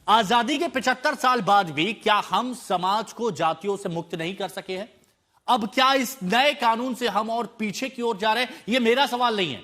आजादी के 75 साल बाद भी क्या हम समाज को जातियों से मुक्त नहीं कर सके हैं? अब क्या इस नए कानून से हम और पीछे की ओर जा रहे हैं? यह मेरा सवाल नहीं है,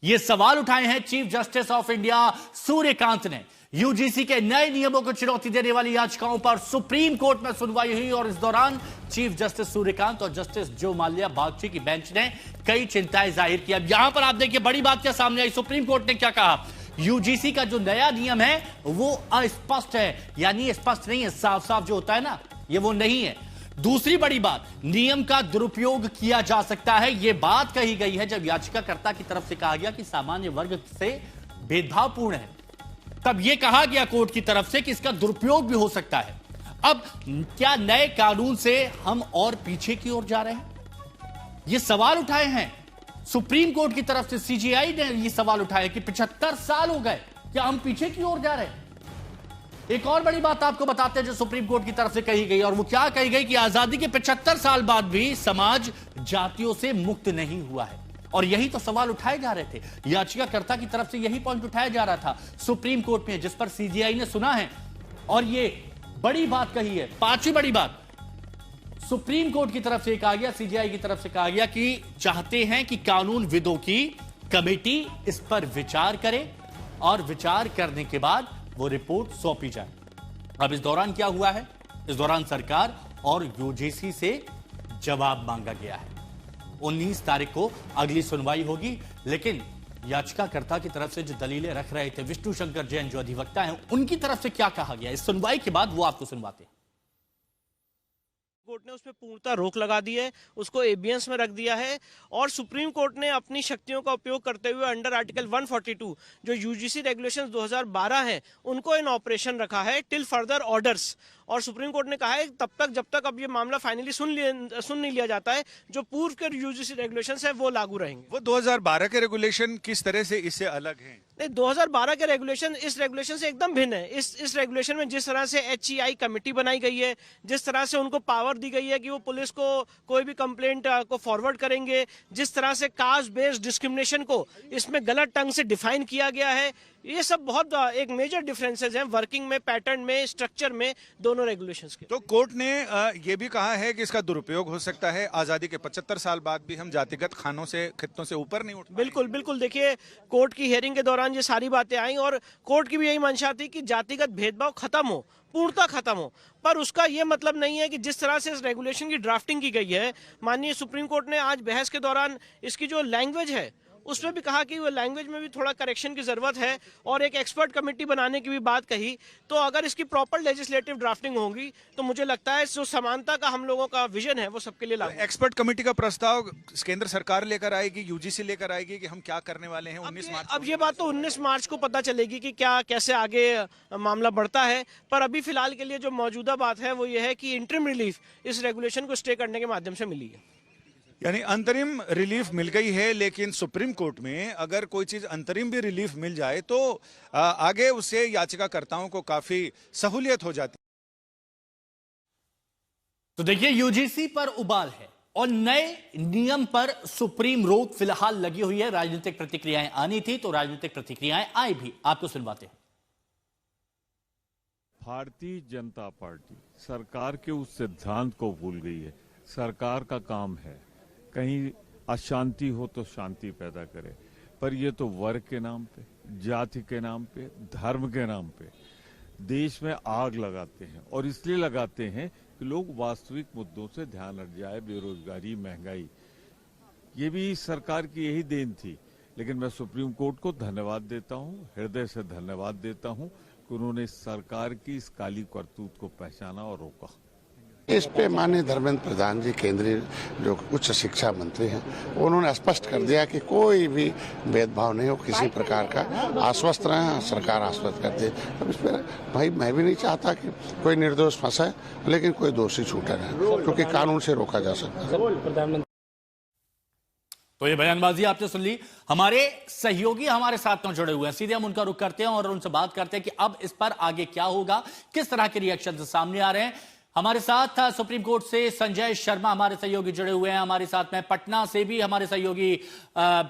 यह सवाल उठाए हैं chief justice of India Suryakant ने। यूजीसी के नए नियमों को चुनौती देने वाली याचिकाओं पर सुप्रीम कोर्ट में सुनवाई हुई और इस दौरान चीफ जस्टिस सूर्यकांत और जस्टिस जो माल्या बागची की बेंच ने कई चिंताएं जाहिर की। अब यहां पर आप देखिए बड़ी बात क्या सामने आई। सुप्रीम कोर्ट ने क्या कहा? यूजीसी का जो नया नियम है वो अस्पष्ट है, यानी स्पष्ट नहीं है, साफ साफ जो होता है ना, ये वो नहीं है। दूसरी बड़ी बात, नियम का दुरुपयोग किया जा सकता है, यह बात कही गई है जब याचिकाकर्ता की तरफ से कहा गया कि सामान्य वर्ग से भेदभावपूर्ण है, तब यह कहा गया कोर्ट की तरफ से कि इसका दुरुपयोग भी हो सकता है। अब क्या नए कानून से हम और पीछे की ओर जा रहे हैं? यह सवाल उठाए हैं सुप्रीम कोर्ट की तरफ से। सीजीआई ने यह सवाल उठाया कि 75 साल हो गए, क्या हम पीछे की ओर जा रहे हैं? एक और बड़ी बात आपको बताते हैं जो सुप्रीम कोर्ट की तरफ से कही गई, और वो क्या कही गई कि आजादी के 75 साल बाद भी समाज जातियों से मुक्त नहीं हुआ है। और यही तो सवाल उठाए जा रहे थे, याचिकाकर्ता की तरफ से यही पॉइंट उठाया जा रहा था सुप्रीम कोर्ट में, जिस पर सीजीआई ने सुना है। और ये बड़ी बात कही है, पांचवी बड़ी बात, सुप्रीम कोर्ट की तरफ से कहा गया, सीजीआई की तरफ से कहा गया कि चाहते हैं कि कानून विदों की कमेटी इस पर विचार करे और विचार करने के बाद वो रिपोर्ट सौंपी जाए। अब इस दौरान क्या हुआ है? इस दौरान सरकार और यूजीसी से जवाब मांगा गया है। 19 तारीख को अगली सुनवाई होगी, लेकिन याचिकाकर्ता की तरफ से जो दलीलें रख रहे थे विष्णु शंकर जैन जो अधिवक्ता हैं, उनकी तरफ से क्या कहा गया इस सुनवाई के बाद, वो आपको सुनवाते हैं। कोर्ट ने उस पर पूर्णतः रोक लगा दी है, उसको एबियंस में रख दिया है, और सुप्रीम कोर्ट ने अपनी शक्तियों का उपयोग करते हुए अंडर आर्टिकल 142 जो यूजीसी रेगुलेशंस 2012 हैं उनको इन ऑपरेशन रखा है टिल फर्दर ऑर्डर्स। और सुप्रीम कोर्ट ने कहा है तब तक जब तक अब ये मामला फाइनली सुन नहीं लिया जाता है, जो पूर्व के यूजीसी रेगुलेशंस है वो लागू रहेंगे। वो 2012 के रेगुलेशन किस तरह से इससे अलग हैं? नहीं, 2012 के रेगुलेशन इस रेगुलेशन से एकदम भिन्न है। इस रेगुलेशन में जिस तरह से एचईआई कमेटी बनाई गई है, जिस तरह से उनको पावर दी गई है कि वो पुलिस को कोई भी कंप्लेंट को फॉरवर्ड करेंगे, जिस तरह से कास्ट बेस्ड डिस्क्रिमिनेशन को इसमें गलत ढंग से डिफाइन किया गया है, ये सब बहुत एक मेजर डिफरेंसेस हैं वर्किंग में, पैटर्न में, स्ट्रक्चर में, दोनों रेगुलेशंस के। तो कोर्ट ने ये भी कहा है कि इसका दुरुपयोग हो सकता है, आजादी के 75 साल बाद भी हम जातिगत खानों से, खित्तों से ऊपर नहीं उठ। बिल्कुल बिल्कुल, देखिए कोर्ट की हियरिंग के दौरान ये सारी बातें आई और कोर्ट की भी यही मंशा थी कि जातिगत भेदभाव खत्म हो, पूर्णतः खत्म हो। पर उसका यह मतलब नहीं है कि जिस तरह से इस रेगुलेशन की ड्राफ्टिंग की गई है, माननीय सुप्रीम कोर्ट ने आज बहस के दौरान इसकी जो लैंग्वेज है उसमें भी कहा कि वो लैंग्वेज में भी थोड़ा करेक्शन की जरूरत है, और एक एक्सपर्ट कमेटी बनाने की भी बात कही। तो अगर इसकी प्रॉपर लेजिस्लेटिव ड्राफ्टिंग होगी तो मुझे लगता है जो समानता का हम लोगों का विजन है वो सबके लिए लागू। एक्सपर्ट कमेटी का प्रस्ताव केंद्र सरकार लेकर आएगी, यूजीसी लेकर आएगी कि हम क्या करने वाले हैं 19 मार्च? अब ये बात तो 19 मार्च को पता चलेगी कि क्या कैसे आगे मामला बढ़ता है। पर अभी फिलहाल के लिए जो मौजूदा बात है वो ये है कि इंटरिम रिलीफ इस रेगुलेशन को स्टे करने के माध्यम से मिली है। यानी अंतरिम रिलीफ मिल गई है, लेकिन सुप्रीम कोर्ट में अगर कोई चीज अंतरिम भी रिलीफ मिल जाए तो आगे उससे याचिकाकर्ताओं को काफी सहूलियत हो जाती है। तो देखिए यूजीसी पर उबाल है और नए नियम पर सुप्रीम रोक फिलहाल लगी हुई है। राजनीतिक प्रतिक्रियाएं आनी थी तो राजनीतिक प्रतिक्रियाएं आई भी, आपको सुनवाते हैं। भारतीय जनता पार्टी सरकार के उस सिद्धांत को भूल गई है। सरकार का काम है कहीं अशांति हो तो शांति पैदा करे, पर ये तो वर्ग के नाम पे, जाति के नाम पे, धर्म के नाम पे देश में आग लगाते हैं। और इसलिए लगाते हैं कि लोग वास्तविक मुद्दों से ध्यान हट जाए, बेरोजगारी, महंगाई। ये भी सरकार की यही देन थी। लेकिन मैं सुप्रीम कोर्ट को धन्यवाद देता हूँ, हृदय से धन्यवाद देता हूँ कि उन्होंने सरकार की इस काली करतूत को पहचाना और रोका। इस पे माननीय धर्मेंद्र प्रधान जी, केंद्रीय जो उच्च शिक्षा मंत्री हैं, उन्होंने स्पष्ट कर दिया कि कोई भी भेदभाव नहीं हो किसी प्रकार का। आश्वस्त रहे, सरकार आश्वस्त करती है। अब इस पर भाई मैं भी नहीं चाहता कि कोई निर्दोष फंसे, लेकिन कोई दोषी छूटे नहीं, क्योंकि कानून से रोका जा सकता है। तो ये बयानबाजी आपने सुन ली। हमारे सहयोगी हमारे साथ में जुड़े हुए हैं, सीधे हम उनका रुख करते हैं और उनसे बात करते हैं कि अब इस पर आगे क्या होगा, किस तरह के रिएक्शन सामने आ रहे हैं। हमारे साथ सुप्रीम कोर्ट से संजय शर्मा हमारे सहयोगी जुड़े हुए हैं। हमारे साथ में पटना से भी हमारे सहयोगी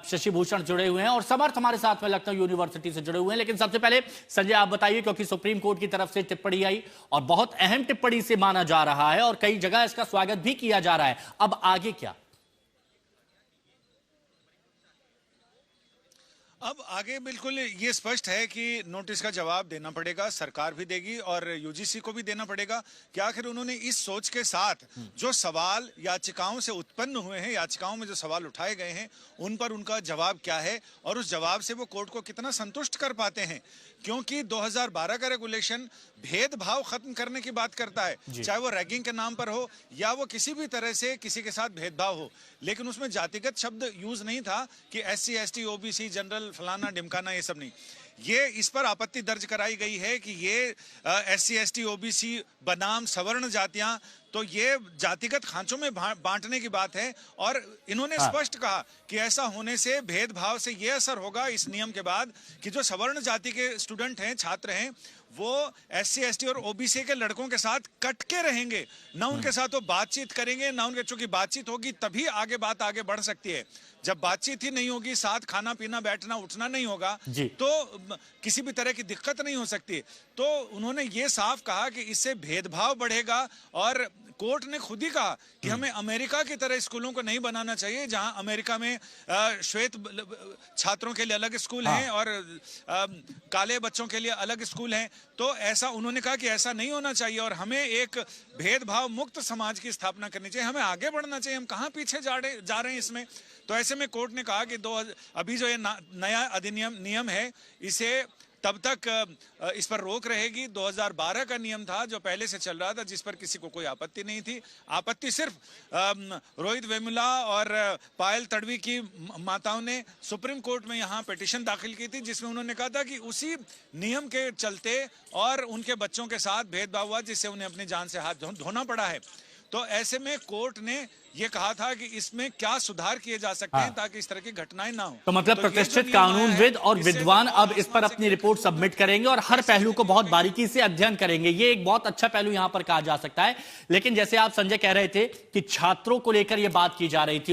शशि भूषण जुड़े हुए हैं और समर्थ हमारे साथ में लखनऊ यूनिवर्सिटी से जुड़े हुए हैं। लेकिन सबसे पहले संजय आप बताइए, क्योंकि सुप्रीम कोर्ट की तरफ से टिप्पणी आई और बहुत अहम टिप्पणी से माना जा रहा है और कई जगह इसका स्वागत भी किया जा रहा है, अब आगे क्या? अब आगे बिल्कुल ये स्पष्ट है कि नोटिस का जवाब देना पड़ेगा, सरकार भी देगी और यूजीसी को भी देना पड़ेगा कि आखिर उन्होंने इस सोच के साथ जो सवाल याचिकाओं से उत्पन्न हुए हैं, याचिकाओं में जो सवाल उठाए गए हैं, उन पर उनका जवाब क्या है और उस जवाब से वो कोर्ट को कितना संतुष्ट कर पाते हैं। क्योंकि 2012 का रेगुलेशन भेदभाव खत्म करने की बात करता है, चाहे वो रैगिंग के नाम पर हो या वो किसी भी तरह से किसी के साथ भेदभाव हो, लेकिन उसमें जातिगत शब्द यूज नहीं था कि SC ST OBC जनरल फलाना ढिमकाना, ये सब नहीं। ये इस पर आपत्ति दर्ज कराई गई है कि ये SC ST OBC बनाम सवर्ण जातियां, तो ये जातिगत खांचों में बांटने की बात है और इन्होंने स्पष्ट कहा कि ऐसा होने से भेदभाव से ये असर होगा इस नियम के बाद कि जो सवर्ण जाति के स्टूडेंट हैं, छात्र हैं, वो SC ST और OBC के लड़कों के साथ कट के रहेंगे, ना उनके साथ वो बातचीत करेंगे, ना उनके, चूंकि बातचीत होगी तभी आगे बात आगे बढ़ सकती है। जब बातचीत ही नहीं होगी, साथ खाना पीना बैठना उठना नहीं होगा, तो किसी भी तरह की दिक्कत नहीं हो सकती। तो उन्होंने ये साफ कहा कि इससे भेदभाव बढ़ेगा और कोर्ट ने खुद ही कहा कि हमें अमेरिका की तरह स्कूलों को नहीं बनाना चाहिए, जहां अमेरिका में श्वेत छात्रों के लिए अलग स्कूल हैं और काले बच्चों के लिए अलग स्कूल हैं। तो ऐसा उन्होंने कहा कि ऐसा नहीं होना चाहिए और हमें एक भेदभाव मुक्त समाज की स्थापना करनी चाहिए, हमें आगे बढ़ना चाहिए, हम कहाँ पीछे जा रहे हैं इसमें। तो ऐसे में कोर्ट ने कहा कि अभी जो ये नया अधिनियम नियम है, इसे तब तक इस पर रोक रहेगी। 2012 का नियम था जो पहले से चल रहा था, जिस पर किसी को कोई आपत्ति नहीं थी। आपत्ति सिर्फ रोहित वेमुला और पायल तड़वी की माताओं ने सुप्रीम कोर्ट में यहाँ पिटीशन दाखिल की थी, जिसमें उन्होंने कहा था कि उसी नियम के चलते और उनके बच्चों के साथ भेदभाव हुआ, जिससे उन्हें अपनी जान से हाथ धोना पड़ा है। तो ऐसे में कोर्ट ने ये कहा था कि इसमें क्या सुधार किए जा सकते हैं ताकि इस तरह की घटनाएं ना हो। तो मतलब प्रतिष्ठित कानूनविद और विद्वान अब इस पर अपनी रिपोर्ट सबमिट करेंगे और हर पहलू को बहुत बारीकी से अध्ययन करेंगे। ये एक बहुत अच्छा पहलू यहां पर कहा जा सकता है। लेकिन जैसे आप संजय कह रहे थे कि छात्रों को लेकर यह बात की जा रही थी